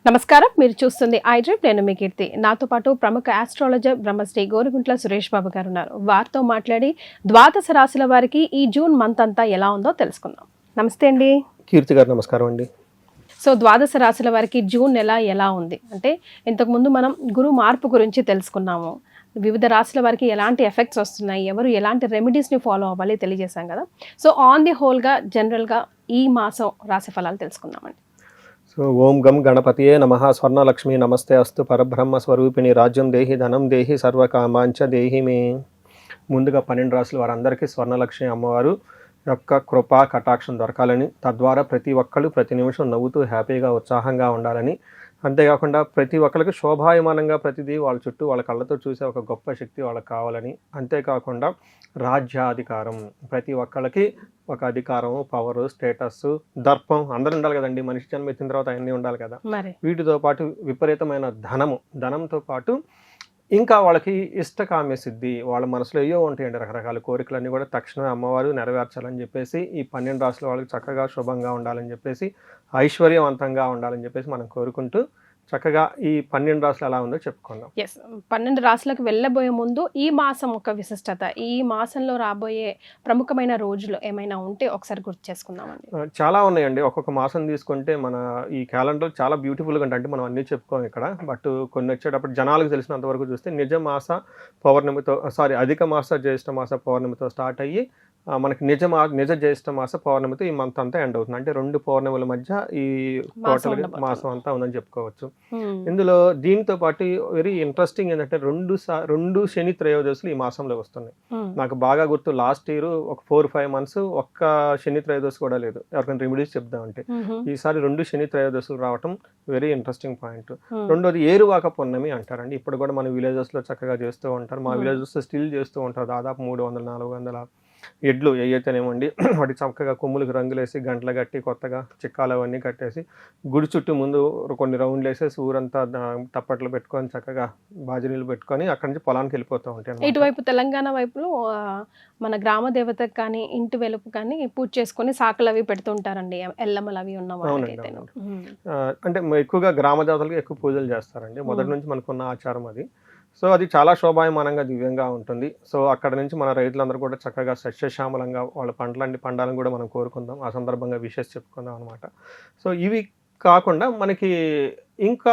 నమస్కారం, మీరు చూస్తుంది ఐడ్రిప్. నేను మీ కీర్తి. నాతో పాటు ప్రముఖ ఆస్ట్రాలజర్ బ్రహ్మశ్రీ గోరుగుంట్ల సురేష్ బాబు గారు ఉన్నారు. వారితో మాట్లాడి ద్వాదశ రాశుల వారికి ఈ జూన్ మంత్ అంతా ఎలా ఉందో తెలుసుకుందాం. నమస్తే అండి. కీర్తి గారు నమస్కారం అండి. సో ద్వాదశ రాశుల వారికి జూన్ నెల ఎలా ఉంది అంటే, ఇంతకుముందు మనం గురు మార్పు గురించి తెలుసుకున్నాము. వివిధ రాశుల వారికి ఎలాంటి ఎఫెక్ట్స్ వస్తున్నాయి, ఎవరు ఎలాంటి రెమెడీస్ని ఫాలో అవ్వాలి తెలియజేశాం కదా. సో ఆన్ ది హోల్గా జనరల్గా ఈ మాసం రాశి ఫలాలు తెలుసుకుందామండి. సో ఓం గం గణపతియే నమః. స్వర్ణలక్ష్మి నమస్తే అస్తు. పరబ్రహ్మ స్వరూపిణి రాజ్యం దేహి ధనం దేహి సర్వకామాంచ దేహి మే. ముందుగా 12 రాశుల వారందరికీ స్వర్ణలక్ష్మి అమ్మవారు యొక్క కృపా కటాక్షం దొరకాలని, తద్వారా ప్రతి ఒక్కళ్ళు ప్రతి నిమిషం నవ్వుతూ హ్యాపీగా ఉత్సాహంగా ఉండాలని, అంతేకాకుండా ప్రతి ఒక్కరికి శోభాయమానంగా ప్రతిదీ వాళ్ళ చుట్టూ వాళ్ళ కళ్ళతో చూసే ఒక గొప్ప శక్తి వాళ్ళకి కావాలని, అంతేకాకుండా రాజ్యాధికారం, ప్రతి ఒక్కళ్ళకి ఒక అధికారం, పవరు, స్టేటస్, దర్పం అందరూ ఉండాలి కదండి. మనిషి జన్మ ఎత్తిన తర్వాత అన్నీ ఉండాలి కదా. వీటితో పాటు విపరీతమైన ధనంతో పాటు ఇంకా వాళ్ళకి ఇష్టకామ్య సిద్ధి, వాళ్ళ మనసులో ఏవో ఉంటాయండి రకరకాల కోరికలన్నీ కూడా తక్షణమే అమ్మవారు నెరవేర్చాలని చెప్పేసి, ఈ 12 రాశుల వాళ్ళకి చక్కగా శుభంగా ఉండాలని చెప్పేసి, ఐశ్వర్యవంతంగా ఉండాలని చెప్పేసి మనం కోరుకుంటూ చక్కగా ఈ 12 రాశులు ఎలా ఉందో చెప్పుకుందాం. 12 రాశులకు వెళ్ళబోయే ముందు ఈ మాసం ఒక విశిష్టత, ఈ మాసంలో రాబోయే ప్రముఖమైన రోజులు ఏమైనా ఉంటే ఒకసారి గుర్తు చేసుకుందామండి. చాలా ఉన్నాయండి. ఒక్కొక్క మాసం తీసుకుంటే మన ఈ క్యాలెండర్ చాలా బ్యూటిఫుల్గా అంటే మనం అన్నీ చెప్పుకోం ఇక్కడ. బట్ కొన్ని వచ్చేటప్పుడు జనాలకు తెలిసినంత వరకు చూస్తే అధిక మాస జ్యేష్ఠ మాస పౌర్ణమితో స్టార్ట్ అయ్యి మనకి నిజ జ్యేష్ఠ మాస పౌర్ణమితో ఈ మంత్ అంతా ఎండ్ అవుతుంది. అంటే 2 పౌర్ణముల మధ్య ఈ టోటల్ మాసం అంతా ఉందని చెప్పుకోవచ్చు. ఇందులో దీనితో పాటు వెరీ ఇంట్రెస్టింగ్ ఏంటంటే 2 శని త్రయోదశులు ఈ మాసంలో వస్తున్నాయి. నాకు బాగా గుర్తు, లాస్ట్ ఇయర్ ఒక 4-5 months ఒక్క శని త్రయోదశి కూడా లేదు. ఎవరికైనా రెమెడీస్ చెప్దామంటే ఈసారి 2 శని త్రయోదశులు రావటం వెరీ ఇంట్రెస్టింగ్ పాయింట్. రెండోది ఏరువాక పౌర్ణమి అంటారండి. ఇప్పుడు కూడా మన విలేజెస్ లో చక్కగా చేస్తూ ఉంటారు. మా విలేజెస్ స్టిల్ చేస్తూ ఉంటారు. దాదాపు 300-400 ఎడ్లు ఏవైతేనేమండి వాటి చక్కగా కొమ్ములకు రంగులేసి గంటలు కట్టి కొత్తగా చిక్కాలు అవన్నీ కట్టేసి గుడి చుట్టూ ముందు కొన్ని రౌండ్లు వేసేసి ఊరంతా తప్పట్లు పెట్టుకొని చక్కగా బాజనీలు పెట్టుకొని అక్కడి నుంచి పొలానికి వెళ్ళిపోతూ ఉంటాయి. ఇటువైపు తెలంగాణ వైపులో మన గ్రామ దేవతకు కానీ ఇంటి వెలుపు కానీ పూజ చేసుకొని సాకులు అవి పెడుతుంటారండి, ఎల్లమ్మలు అవి ఉన్న వాళ్ళైతే. అంటే ఎక్కువగా గ్రామ దేవతలకు ఎక్కువ పూజలు చేస్తారండి. మొదటి నుంచి మనకున్న ఆచారం అది. సో అది చాలా శోభాయమానంగా దివ్యంగా ఉంటుంది. సో అక్కడ నుంచి మన రైతులందరూ కూడా చక్కగా సస్యశ్యామలంగా వాళ్ళ పండాలని కూడా మనం కోరుకుందాం. ఆ సందర్భంగా విషెస్ చెప్పుకుందాం అనమాట. సో ఇవి కాకుండా ఇంకా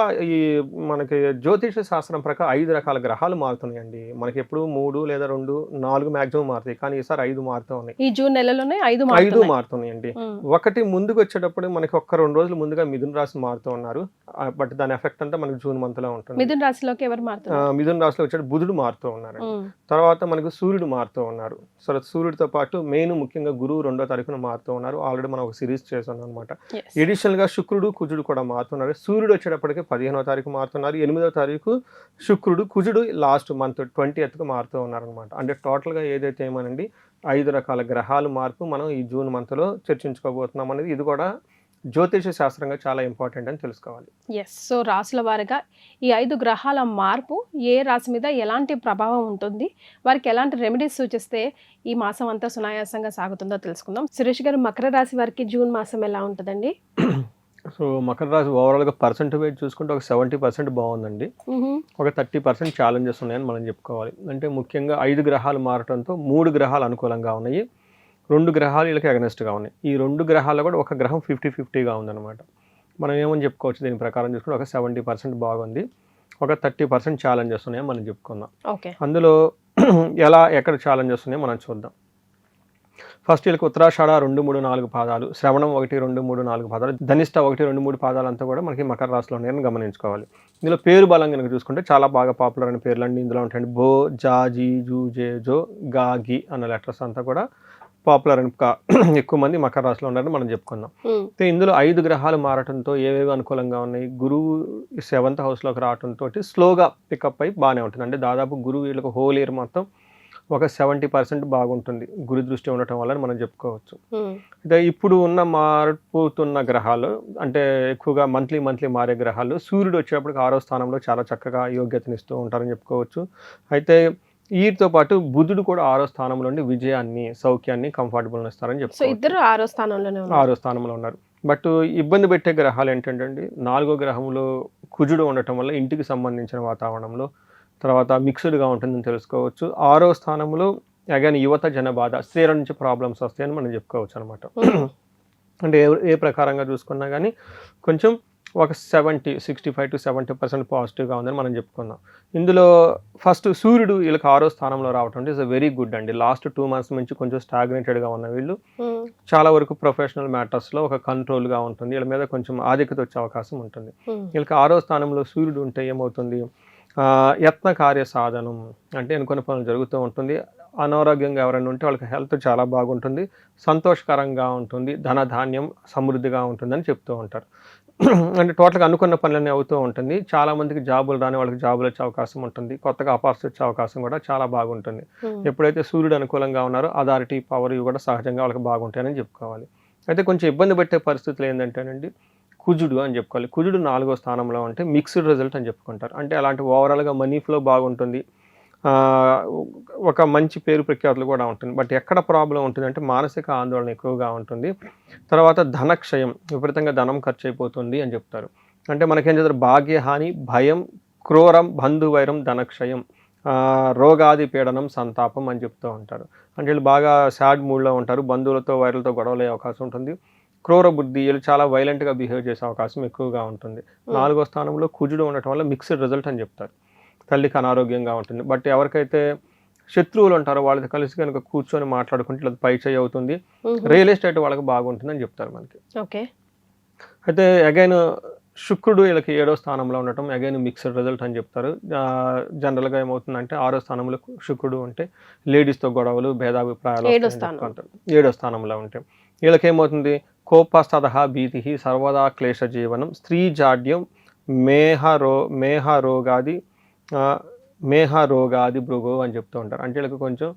మనకి జ్యోతిష శాస్త్రం ప్రకారం 5 రకాల గ్రహాలు మారుతున్నాయండి. మనకి ఎప్పుడు 3 లేదా 2, 4 మాక్సిమం మారుతాయి. కానీ ఈసారి 5 మారుతూ ఉన్నాయి. ఈ జూన్ నెలలోనే 5 మారుతున్నాయండి. ఒకటి ముందుకు వచ్చేటప్పుడు మనకి 1-2 రోజులు ముందుగా మిథున రాశి మారుతూ ఉన్నారు. బట్ దాని ఎఫెక్ట్ అంతా మనకి జూన్ మంత్ లో ఉంటుంది. మిథున రాశిలోకి ఎవరు మారుతున్నారు? మిథున రాశిలో వచ్చే బుధుడు మారుతూ ఉన్నారు. తర్వాత మనకు సూర్యుడు మారుతూ ఉన్నారు. సో సూర్యుడితో పాటు మెయిన్ ముఖ్యంగా గురువు 2వ తారీఖున మారుతూ ఉన్నారు. ఆల్రెడీ మనం ఒక సిరీస్ చేసాం అనమాట. ఎడిషనల్ గా శుక్రుడు, కుజుడు కూడా మారుతున్నారు. సూర్యుడు వచ్చేటప్పటికి 15వ తారీఖు మారుతున్నారు. 8వ తారీఖు శుక్రుడు, కుజుడు లాస్ట్ మంత్ 20th మారుతూ ఉన్నారనమాట. అంటే టోటల్గా ఏదైతే ఏమనండి 5 రకాల గ్రహాలు మార్పు మనం ఈ జూన్ మంత్లో చర్చించుకోబోతున్నాం అనేది, ఇది కూడా జ్యోతిష శాస్త్రంగా చాలా ఇంపార్టెంట్ అని తెలుసుకోవాలి. సో రాశుల వారిగా ఈ 5 గ్రహాల మార్పు ఏ రాశి మీద ఎలాంటి ప్రభావం ఉంటుంది, వారికి ఎలాంటి రెమెడీస్ సూచిస్తే ఈ మాసం అంతా సునాయాసంగా సాగుతుందో తెలుసుకుందాం. సురేష్ గారు, మకర రాశి వారికి జూన్ మాసం ఎలా ఉంటుందండి? సో మకర రాశి ఓవరాల్గా పర్సెంటేజ్ చూసుకుంటే ఒక 70% బాగుందండి. ఒక 30% ఛాలెంజెస్ ఉన్నాయని మనం చెప్పుకోవాలి. అంటే ముఖ్యంగా 5 గ్రహాలు మారటంతో 3 గ్రహాలు అనుకూలంగా ఉన్నాయి, 2 గ్రహాలు వీళ్ళకి అగనెస్ట్గా ఉన్నాయి. ఈ 2 గ్రహాల్లో కూడా ఒక గ్రహం 50-50గా ఉందన్నమాట. మనం ఏమని చెప్పుకోవచ్చు దీని ప్రకారం చూసుకుంటే ఒక 70% బాగుంది, ఒక 30% ఛాలెంజెస్ ఉన్నాయని మనం చెప్పుకుందాం. అందులో ఎక్కడ ఛాలెంజెస్ ఉన్నాయో మనం చూద్దాం. ఫస్ట్ వీళ్ళకి ఉత్తరాషాఢ 2, 3, 4 పాదాలు, శ్రవణం 1, 2, 3, 4 పాదాలు, ధనిష్ట 1, 2, 3 పాదాలు అంతా కూడా మనకి మకర రాశిలో ఉన్నాయని గమనించుకోవాలి. ఇందులో పేరు బలం కనుక చూసుకుంటే చాలా బాగా పాపులర్ అయిన పేర్లు అన్నీ ఇందులో ఉంటాయండి. బో, జా, జీ, జూ, జే, జో, గా, గి అన్న లెటర్స్ అంతా కూడా పాపులర్ అని ఎక్కువ మంది మకర రాశిలో ఉన్నారని మనం చెప్పుకుందాం. ఇందులో 5 గ్రహాలు మారటంతో ఏవేవి అనుకూలంగా ఉన్నాయి, గురువు 7th హౌస్లోకి రావడంతో స్లోగా పికప్ అయి బాగానే ఉంటుంది. అంటే దాదాపు గురువు వీళ్ళకి హోల్ ఇయర్ మొత్తం ఒక 70% బాగుంటుంది గురు దృష్టి ఉండటం వల్ల మనం చెప్పుకోవచ్చు. అయితే ఇప్పుడు ఉన్న మారుతున్న గ్రహాలు అంటే ఎక్కువగా మంత్లీ మారే గ్రహాలు, సూర్యుడు వచ్చేటప్పటికి 6వ స్థానంలో చాలా చక్కగా యోగ్యతనిస్తూ ఉంటారని చెప్పుకోవచ్చు. అయితే వీటితో పాటు బుధుడు కూడా 6వ స్థానంలో ఉండి విజయాన్ని, సౌఖ్యాన్ని, కంఫర్టబుల్ ఇస్తారని సో చెప్పుకోవచ్చు. ఇద్దరు 6వ స్థానంలోనే ఉన్నారు. 6వ స్థానంలో ఉన్నారు. బట్ ఇబ్బంది పెట్టే గ్రహాలు ఏంటంటే అండి, 4వ గ్రహంలో కుజుడు ఉండటం వల్ల ఇంటికి సంబంధించిన వాతావరణంలో తర్వాత మిక్స్డ్గా ఉంటుందని తెలుసుకోవచ్చు. 6వ స్థానంలో అగైన్ యువత జనబాధ, స్త్రీల నుంచి ప్రాబ్లమ్స్ వస్తాయని మనం చెప్పుకోవచ్చు అనమాట. అంటే ఏ ప్రకారంగా చూసుకున్నా కానీ కొంచెం ఒక 65 to 70% పాజిటివ్గా ఉందని మనం చెప్పుకున్నాం. ఇందులో ఫస్ట్ సూర్యుడు వీళ్ళకి 6వ స్థానంలో రావటం అంటే ఇస్ వెరీ గుడ్ అండి. లాస్ట్ 2 months నుంచి కొంచెం స్టాగ్నేటెడ్గా ఉన్న వీళ్ళు చాలా వరకు ప్రొఫెషనల్ మ్యాటర్స్లో ఒక కంట్రోల్గా ఉంటుంది. వీళ్ళ మీద కొంచెం ఆధిక్యత వచ్చే అవకాశం ఉంటుంది. వీళ్ళకి 6వ స్థానంలో సూర్యుడు ఉంటే ఏమవుతుంది, యత్న కార్య సాధనం అంటే అనుకున్న పనులు జరుగుతూ ఉంటుంది. అనారోగ్యంగా ఎవరైనా ఉంటే వాళ్ళకి హెల్త్ చాలా బాగుంటుంది, సంతోషకరంగా ఉంటుంది, ధనధాన్యం సమృద్ధిగా ఉంటుందని చెప్తూ ఉంటారు. అంటే టోటల్గా అనుకున్న పనులన్నీ అవుతూ ఉంటుంది. చాలామందికి జాబులు రాని వాళ్ళకి జాబులు వచ్చే అవకాశం ఉంటుంది, కొత్తగా ఆఫర్స్ వచ్చే అవకాశం కూడా చాలా బాగుంటుంది. ఎప్పుడైతే సూర్యుడు అనుకూలంగా ఉన్నారో అథారిటీ, పవర్ ఇవి కూడా సహజంగా వాళ్ళకి బాగుంటాయని చెప్పుకోవాలి. అయితే కొంచెం ఇబ్బంది పెట్టే పరిస్థితులు ఏంటంటేనండి, కుజుడు అని చెప్పుకోవాలి. కుజుడు 4వ స్థానంలో ఉంటే మిక్స్డ్ రిజల్ట్ అని చెప్పుకుంటారు. అంటే అలాంటి ఓవరాల్గా మనీ ఫ్లో బాగుంటుంది, ఒక మంచి పేరు ప్రఖ్యాతులు కూడా ఉంటుంది. బట్ ఎక్కడ ప్రాబ్లం ఉంటుంది అంటే మానసిక ఆందోళన ఎక్కువగా ఉంటుంది. తర్వాత ధనక్షయం, విపరీతంగా ధనం ఖర్చు అయిపోతుంది అని చెప్తారు. అంటే మనకేం చేస్తారు, భాగ్యహాని, భయం, క్రూరం, బంధువైరం, ధనక్షయం, రోగాది పీడనం, సంతాపం అని చెప్తూ ఉంటారు. అంటే వీళ్ళు బాగా సాడ్ మూడ్లో ఉంటారు, బంధువులతో వైరలతో గొడవలు అయ్యే అవకాశం ఉంటుంది. క్రూర బుద్ధి, వీళ్ళు చాలా వైలెంట్గా బిహేవ్ చేసే అవకాశం ఎక్కువగా ఉంటుంది. 4వ స్థానంలో కుజుడు ఉండటం వల్ల మిక్స్డ్ రిజల్ట్ అని చెప్తారు. తల్లికి అనారోగ్యంగా ఉంటుంది. బట్ ఎవరికైతే శత్రువులు ఉంటారో వాళ్ళతో కలిసి కనుక కూర్చొని మాట్లాడుకుంటే అది పై చేయి అవుతుంది, రియల్ ఎస్టేట్ వాళ్ళకి బాగుంటుందని చెప్తారు మనకి. ఓకే. అయితే అగైన్ శుక్రుడు వీళ్ళకి 7వ స్థానంలో ఉండటం అగైన్ మిక్స్డ్ రిజల్ట్ అని చెప్తారు. జనరల్గా ఏమవుతుందంటే 6వ స్థానంలో శుక్రుడు ఉంటే లేడీస్తో గొడవలు, భేదాభిప్రాయాలు 7వ స్థానంలో ఉంటే వీళ్ళకి ఏమవుతుంది, కోపస్తదహ భీతి, సర్వదా క్లేశ జీవనం, స్త్రీ జాడ్యం, మేహరోగాది భృగో అని చెప్తూ ఉంటారు. అంటే వీళ్ళకి కొంచెం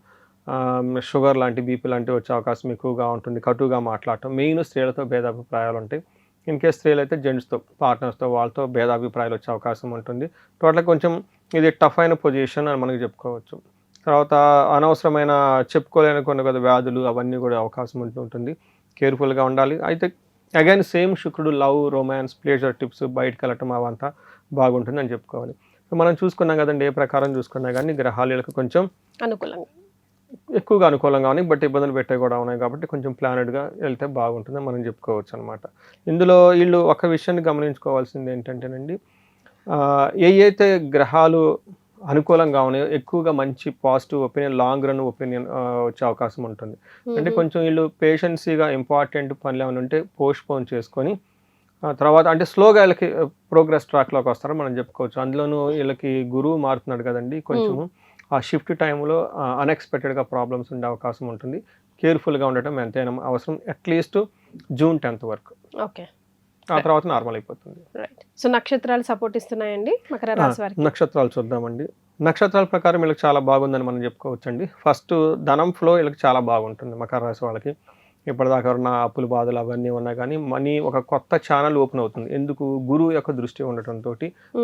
షుగర్ లాంటి, బీపీ లాంటివి వచ్చే అవకాశం ఎక్కువగా ఉంటుంది, కటుగా మాట్లాడటం, మెయిన్ స్త్రీలతో భేదాభిప్రాయాలు ఉంటాయి. ఇన్ కేస్ స్త్రీలు అయితే జెంట్స్తో, పార్ట్నర్స్తో, వాళ్ళతో భేదాభిప్రాయాలు వచ్చే అవకాశం ఉంటుంది. టోటల్గా కొంచెం ఇది టఫ్ అయిన పొజిషన్ అని మనకి చెప్పుకోవచ్చు. తర్వాత అనవసరమైన చెప్పుకోలేని కొన్ని కొద్ది వ్యాధులు అవన్నీ కూడా అవకాశం ఉంటుంది, కేర్ఫుల్గా ఉండాలి. అయితే అగైన్ సేమ్ శుక్రుడు లవ్, రొమాన్స్, ప్లేజర్ టిప్స్, బయటకు వెళ్ళటం అవంతా బాగుంటుంది అని చెప్పుకోవాలి. సో మనం చూసుకున్నాం కదండి, ఏ ప్రకారం చూసుకున్నా కానీ గ్రహాలకు కొంచెం ఎక్కువగా అనుకూలంగా ఉన్నాయి, బట్ ఇబ్బందులు పెట్టే కూడా ఉన్నాయి. కాబట్టి కొంచెం ప్లానెడ్గా వెళ్తే బాగుంటుందని మనం చెప్పుకోవచ్చు అనమాట. ఇందులో వీళ్ళు ఒక విషయాన్ని గమనించుకోవాల్సింది ఏంటంటేనండి, అయితే గ్రహాలు అనుకూలంగా ఉన్నాయో ఎక్కువగా మంచి positive opinion, long run opinion వచ్చే అవకాశం ఉంటుంది. అంటే కొంచెం వీళ్ళు పేషెన్సీగా ఇంపార్టెంట్ పనులు ఏమైనా ఉంటే పోస్ట్పోన్ చేసుకొని తర్వాత అంటే స్లోగా వీళ్ళకి ప్రోగ్రెస్ ట్రాక్లోకి వస్తారని మనం చెప్పుకోవచ్చు. అందులోనూ వీళ్ళకి గురువు మారుతున్నాడు కదండి, కొంచెము ఆ షిఫ్ట్ టైంలో అన్ఎక్స్పెక్టెడ్గా ప్రాబ్లమ్స్ ఉండే అవకాశం ఉంటుంది. కేర్ఫుల్గా ఉండటం ఎంతైనా అవసరం, అట్లీస్ట్ June 10th వరకు. ఓకే. ఆ తర్వాత నార్మల్ అయిపోతుంది. రైట్. సో నక్షత్రాలు సపోర్ట్ ఇస్తున్నాయండి మకర రాశి వారికి? నక్షత్రాలు చూద్దామండి. నక్షత్రాల ప్రకారం వీళ్ళకి చాలా బాగుందని మనం చెప్పుకోవచ్చండి. ఫస్ట్ ధనం ఫ్లో వీళ్ళకి చాలా బాగుంటుంది మకర రాశి వాళ్ళకి. ఇప్పటిదాకా ఉన్న అప్పులు, బాధలు అవన్నీ ఉన్నా కానీ మనీ ఒక కొత్త ఛానల్ ఓపెన్ అవుతుంది. ఎందుకు, గురువు యొక్క దృష్టి ఉండటంతో,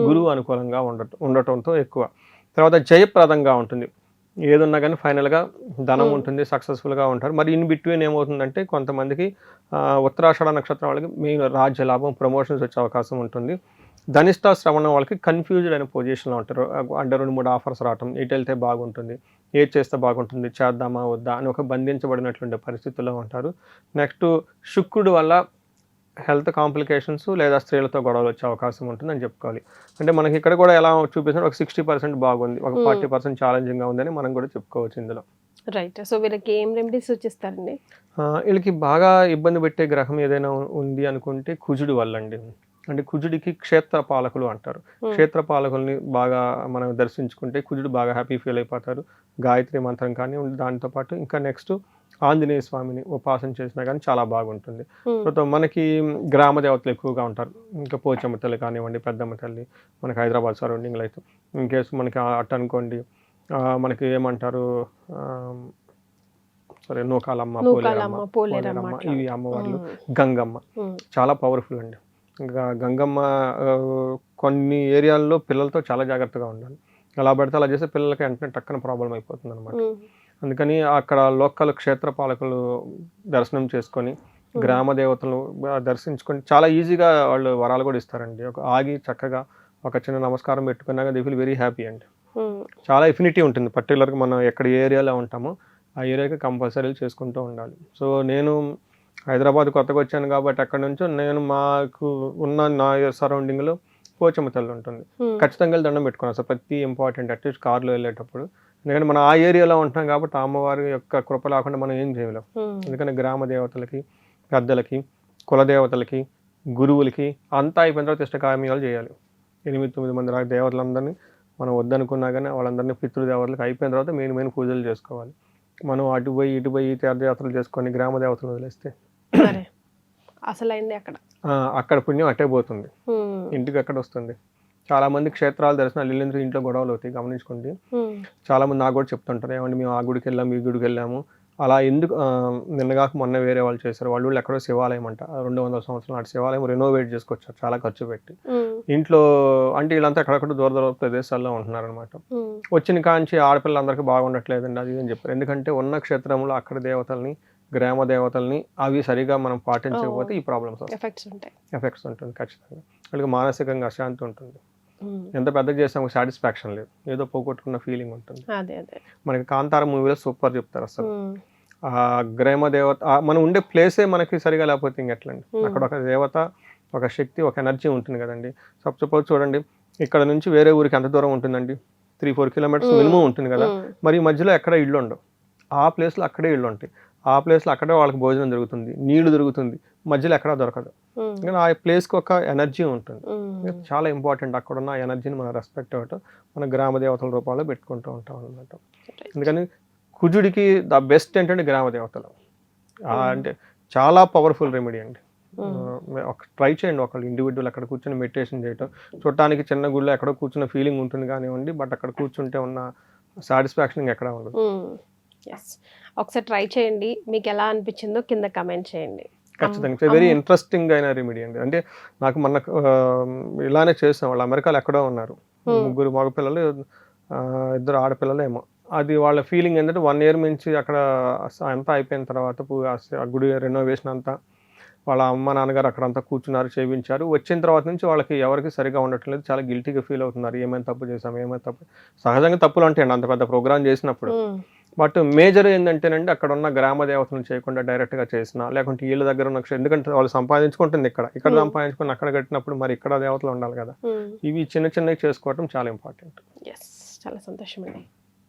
గురువు అనుకూలంగా ఉండటంతో ఎక్కువ. తర్వాత జయప్రదంగా ఉంటుంది, ఏదున్నా కానీ ఫైనల్గా ధనం ఉంటుంది, సక్సెస్ఫుల్గా ఉంటారు. మరి ఇన్ బిట్వీన్ ఏమవుతుందంటే కొంతమందికి ఉత్తరాషాఢ నక్షత్రం వాళ్ళకి మెయిన్ రాజ్య లాభం, ప్రమోషన్స్ వచ్చే అవకాశం ఉంటుంది. ధనిష్ట శ్రవణం వాళ్ళకి కన్ఫ్యూజ్డ్ అయిన పొజిషన్లో ఉంటారు. అంటే 2-3 ఆఫర్స్ రావటం, ఎటు వెళ్తే బాగుంటుంది, ఏది చేస్తే బాగుంటుంది, చేద్దామా వద్దా అని ఒక బంధించబడినటువంటి పరిస్థితుల్లో ఉంటారు. నెక్స్ట్ శుక్రుడు వల్ల హెల్త్ కాంప్లికేషన్స్ లేదా స్త్రీలతో గొడవలు వచ్చే అవకాశం ఉంటుందని చెప్పుకోవాలి. అంటే మనకి ఇక్కడ కూడా ఎలా చూపిస్తున్నారు, ఒక 60% బాగుంది, ఒక 40% ఛాలెంజింగ్గా ఉందని మనం కూడా చెప్పుకోవచ్చు ఇందులో. రైట్. సో వీళ్ళకి ఏం రెమెడీస్ సూచిస్తారండి? వీళ్ళకి బాగా ఇబ్బంది పెట్టే గ్రహం ఏదైనా ఉంది అనుకుంటే కుజుడు వల్ల అండి. అంటే కుజుడికి క్షేత్ర పాలకులు అంటారు. క్షేత్ర పాలకుల్ని బాగా మనం దర్శించుకుంటే కుజుడు బాగా హ్యాపీ ఫీల్ అయిపోతారు. గాయత్రి మంత్రం కానీ దాంతోపాటు ఇంకా నెక్స్ట్ ఆంజనేయ స్వామిని ఉపాసన చేసినా కానీ చాలా బాగుంటుంది. సో మనకి గ్రామ దేవతలు ఎక్కువగా ఉంటారు. ఇంకా పోచమ్మ తల్లి కానివ్వండి, పెద్దమ్మ తల్లి, మనకి హైదరాబాద్ సరౌండింగ్లో అయితే ఇన్కేస్ మనకి అట్ట అనుకోండి, మనకి ఏమంటారు, సరే నూకాలమ్మ, పోలేరమ్మ, ఇవి అమ్మవార్లు. గంగమ్మ చాలా పవర్ఫుల్ అండి. ఇంకా గంగమ్మ కొన్ని ఏరియాల్లో పిల్లలతో చాలా జాగ్రత్తగా ఉండాలి. ఎలా పడితే అలా చేస్తే పిల్లలకి వెంటనే టక్కన ప్రాబ్లం అయిపోతుంది అనమాట. అందుకని అక్కడ లోకల్ క్షేత్ర పాలకులు దర్శనం చేసుకొని గ్రామ దేవతలు దర్శించుకొని చాలా ఈజీగా వాళ్ళు వరాలు కూడా ఇస్తారండి. ఒక ఆగి చక్కగా ఒక చిన్న నమస్కారం పెట్టుకున్నాక దే ఫీల్ వెరీ హ్యాపీ అండి. చాలా ఎఫినిటీ ఉంటుంది. పర్టికులర్గా మనం ఎక్కడ ఏ ఏరియాలో ఉంటామో ఆ ఏరియాకి కంపల్సరీ చేసుకుంటూ ఉండాలి. సో నేను హైదరాబాద్ కొత్తగా వచ్చాను కాబట్టి అక్కడ నుంచి నేను మాకు ఉన్న నా సరౌండింగ్లో పోచమ్మ తల్లి ఉంటుంది. ఖచ్చితంగా వెళ్ళి దండం పెట్టుకున్నాను అసలు ప్రతి ఇంపార్టెంట్ అట్లీస్ట్ కార్లో వెళ్ళేటప్పుడు. ఎందుకంటే మనం ఆ ఏరియాలో ఉంటున్నాం కాబట్టి ఆ అమ్మవారి యొక్క కృప లేకుండా మనం ఏం చేయలేం. ఎందుకంటే గ్రామ దేవతలకి, పెద్దలకి, కులదేవతలకి, గురువులకి అంతా అయిపోయిన తర్వాత ఇష్టకామ్యాలు చేయాలి. 8-9 మంది దేవతలందరినీ మనం వద్దనుకున్నా కానీ వాళ్ళందరినీ పితృదేవతలకు అయిపోయిన తర్వాత మెయిన్ పూజలు చేసుకోవాలి. మనం అటు పోయి ఇటు పోయి తీర్థయాత్రలు చేసుకొని గ్రామ దేవతలు వదిలేస్తే అసలు అయింది అక్కడ పుణ్యం అట్టే పోతుంది, ఇంటికి ఎక్కడ వస్తుంది. చాలా మంది క్షేత్రాల దర్శనాలు వెళ్ళినందుకు ఇంట్లో గొడవలు అవుతాయి, గమనించుకోండి. చాలా మంది నాకు కూడా చెప్తుంటారు, ఏమంటే మేము ఆ గుడికి వెళ్ళాము ఈ గుడికి వెళ్ళాము అలా ఎందుకు. నిన్నగాక మొన్న వేరే వాళ్ళు చేశారు, వాళ్ళు ఎక్కడో శివాలయం అంట 200 సంవత్సరాల నాటి శివాలయం రెనోవేట్ చేసుకొచ్చారు చాలా ఖర్చు పెట్టి. ఇంట్లో అంటే వీళ్ళంతా ఎక్కడెక్కడ దూర ప్రదేశాల్లో ఉంటున్నారు అనమాట. వచ్చిన కాంచి ఆడపిల్లలందరికీ బాగుండట్లేదండి అది అని చెప్పారు. ఎందుకంటే ఉన్న క్షేత్రంలో అక్కడ దేవతల్ని, గ్రామ దేవతల్ని అవి సరిగా మనం పాటించకపోతే ఈ ప్రాబ్లమ్స్ ఎఫెక్ట్స్ ఉంటుంది ఖచ్చితంగా. వాళ్ళకి మానసికంగా అశాంతి ఉంటుంది, ఎంత పెద్దగా చేసాం సాటిస్ఫాక్షన్ లేదు, ఏదో పోగొట్టుకున్న ఫీలింగ్ ఉంటుంది. మనకి కాంతార మూవీలో సూపర్ చెప్తారు అసలు. ఆ గ్రామ దేవత మనం ఉండే ప్లేసే మనకి సరిగా లేకపోతే ఇంకెట్లండి. అక్కడ ఒక దేవత, ఒక శక్తి, ఒక ఎనర్జీ ఉంటుంది కదండి. సపోజ్ చూడండి, ఇక్కడ నుంచి వేరే ఊరికి ఎంత దూరం ఉంటుందండి, 3-4 కిలోమీటర్స్ మినిమం ఉంటుంది కదా. మరి మధ్యలో ఎక్కడ ఇళ్ళు ఉండవు, ఆ ప్లేస్లో అక్కడే ఇళ్ళు ఉంటాయి, ఆ ప్లేస్లో అక్కడే వాళ్ళకి భోజనం దొరుకుతుంది, నీళ్లు దొరుకుతుంది, మధ్యలో ఎక్కడా దొరకదు. ఆ ప్లేస్కి ఒక ఎనర్జీ ఉంటుంది, చాలా ఇంపార్టెంట్. అక్కడ ఉన్న ఎనర్జీని మనం రెస్పెక్ట్ అవ్వటం మన గ్రామ దేవతల రూపంలో పెట్టుకుంటూ ఉంటాం అనమాట. అందుకని కుజుడికి ద బెస్ట్ ఏంటంటే గ్రామ దేవతలు అంటే చాలా పవర్ఫుల్ రెమెడీ అండి. ట్రై చేయండి, ఒకళ్ళు ఇండివిజువల్ అక్కడ కూర్చొని మెడిటేషన్ చేయటం. చూడటానికి చిన్న గుళ్ళో ఎక్కడో కూర్చున్న ఫీలింగ్ ఉంటుంది కానివ్వండి, బట్ అక్కడ కూర్చుంటే ఉన్న సాటిస్ఫాక్షన్ ఎక్కడా ఉండదు. ఒకసారి ట్రై చేయండి, మీకు ఎలా అనిపించిందో కింద కమెంట్ చేయండి. ఖచ్చితంగా వెరీ ఇంట్రెస్టింగ్ అయిన రెమెడీ అండి. అంటే నాకు మొన్న ఇలానే చేసాం, వాళ్ళు అమెరికాలో ఎక్కడో ఉన్నారు, 3 మగపిల్లలు 2 ఆడపిల్లలు ఏమో. అది వాళ్ళ ఫీలింగ్ ఏంటంటే 1 year నుంచి అక్కడ అంతా అయిపోయిన తర్వాత ఆ గుడి రెనోవేషన్ అంతా వాళ్ళ అమ్మ నాన్నగారు అక్కడంతా కూర్చున్నారు, చేయించారు. వచ్చిన తర్వాత నుంచి వాళ్ళకి ఎవరికి సరిగా ఉండట్లేదు, చాలా గిల్టీగా ఫీల్ అవుతున్నారు. ఏమైనా తప్పు చేసాం, ఏమైనా తప్పు. సహజంగా తప్పులు ఉంటాయండి అంత పెద్ద ప్రోగ్రామ్ చేసినప్పుడు. బట్ మేజర్ ఏంటంటేనండి అక్కడ ఉన్న గ్రామ దేవతలను చేయకుండా డైరెక్ట్గా చేసినా, లేకుంటే వీళ్ళ దగ్గర ఉన్న ఎందుకంటే వాళ్ళు సంపాదించుకుంటుంది ఇక్కడ సంపాదించుకుని అక్కడ కట్టినప్పుడు మరి ఇక్కడ దేవతలు ఉండాలి కదా. ఇవి చిన్నవి చేసుకోవటం చాలా ఇంపార్టెంట్. చాలా సంతోషం అండి.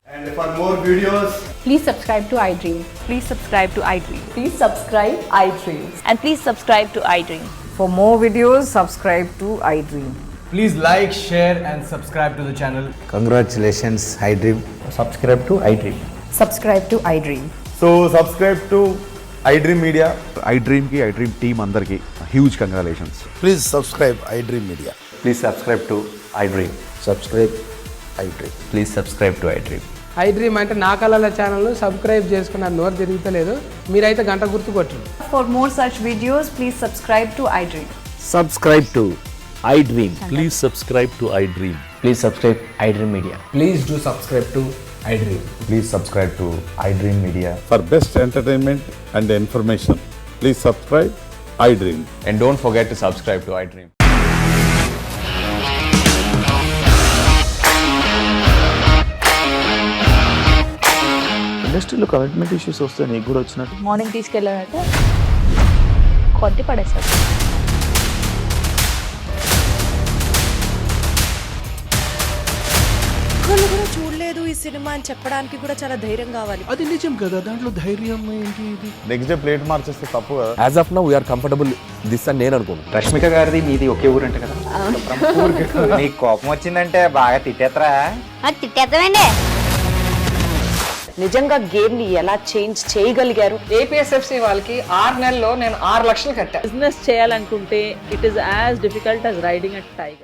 And for more videos, please subscribe to iDream. Please subscribe to iDream. Please subscribe iDream. And please subscribe to iDream. For more videos, subscribe to iDream. please like, share and subscribe to the channel. Congratulations, iDream. Subscribe to iDream. Subscribe to iDream. So subscribe to iDream Media. iDream ki iDream team andarki huge congratulations. Please subscribe iDream Media. Please subscribe to iDream. Subscribe iDream. Please subscribe to iDream. iDream అంటే నా కళల channel subscribe చేసుకున్న నోరు తిరుగుతలేదు, మీరైతే గంట గుర్తు కొట్టండి. For more such videos, please subscribe to iDream. Subscribe to iDream. Please subscribe to iDream. Please subscribe iDream Media. Please do subscribe to iDream. Please subscribe to iDream Media. For best entertainment and information, please subscribe iDream. And don't forget to subscribe to iDream. ఇండస్ట్రీలో commitment issues వస్తే నీకు కూడా వచ్చినట్టు morning తీసుకెళ్ళారంటే కొట్టి పడేస్తారు. కూడా చూడలేదు ఈ సినిమా అని చెప్పడానికి కూడా చాలా ధైర్యం కావాలి. అది నిజం కదా, దాంట్లో ధైర్యం ఏంటి? ఇది నెక్స్ట్ డే ప్లేట్ మార్చేస్తే తప్పు కదా. As of now we are comfortable this అని నేను అనుకున్నాను. రష్మిక గారిది మీది ఒకే ఊరు అంటే కదా. నీకు కోపం వచ్చిందంటే బాగా తిట్టేత్తరా? తిట్టేద్దామండి. నిజంగా గేమ్ ని ఎలా చేంజ్ చేయగలిగారు? ఏపీఎస్ఎఫ్సి వాళ్ళకి 6 నెలల్లో నేను 6 లక్షలు కట్టా. బిజినెస్ చేయాలనుకుంటే it is as difficult as riding a tiger.